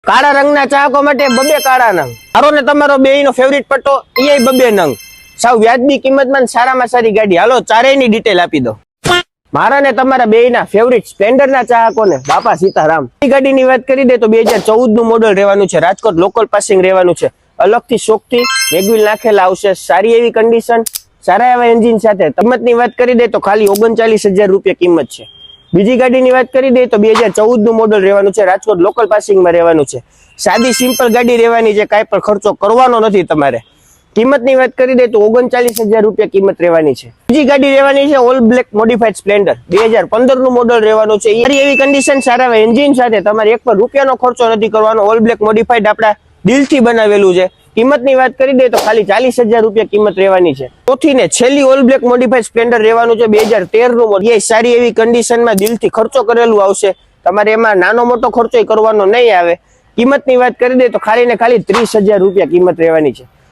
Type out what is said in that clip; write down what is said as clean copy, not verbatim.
કાળા રંગના ચાહકો માટે બબે કાળા નંગ. મારો ને તમારો બેયનો ફેવરિટ પટ્ટો એ બબે નંગ. સાવ વ્યાજબી કિંમતમાં સારામાં સારી ગાડી. હાલો ચારેયની ડિટેલ આપી દો. મારા ને તમારા બેયના ફેવરિટ સ્પ્લેન્ડરના ચાહકોને બાપા સીતારામ. એ ગાડીની વાત કરી દે તો 2014 નું મોડલ રહેવાનું છે. રાજકોટ લોકલ પાસિંગ રહેવાનું છે. અલગથી શોખથી મેગવિલ નાખેલા આવશે. સારી એવી કન્ડિશન, સારા એવા એન્જિન સાથે. કિંમતની વાત કરી દે તો ખાલી 39,000 રૂપિયા કિંમત છે. બીજી ગાડીની વાત કરી દે તો 2014 નું મોડલ રહેવાનું છે. રાજકોટ લોકલ પાસિંગમાં રહેવાનું છે. સાદી સિમ્પલ ગાડી રહેવાની છે. કાંઈ પણ ખર્ચો કરવાનો નથી તમારે. કિંમતની વાત કરી દે તો 39,000 રૂપિયા કિંમત રહેવાની છે. બીજી ગાડી રહેવાની છે ઓલ બ્લેક મોડિફાઈડ સ્પ્લેન્ડર. 2015 નું મોડલ રહેવાનું છે. સારી એવી કન્ડિશન, સારા એન્જિન સાથે. તમારે એક પણ રૂપિયાનો ખર્ચો નથી કરવાનો. ઓલ બ્લેક મોડિફાઈડ આપણા દિલથી બનાવેલું છે. કિંમતની વાત કરી દે તો ખાલી 40,000 રૂપિયા કિંમત રહેવાની છે. ચોથી ને છેલ્લી ઓલ બ્લેક મોડિફાઈડ સ્પ્લેન્ડર રહેવાનું છે 2013 નું મોડલ. એ સારી એવી કન્ડિશનમાં દિલથી ખર્ચો કરેલું આવશે. તમારે એમાં નાનો મોટો ખર્ચો કરવાનો નહીં આવે. કિંમતની વાત કરી દે તો ખાલી ને ખાલી 30,000 રૂપિયા કિંમત રહેવાની છે.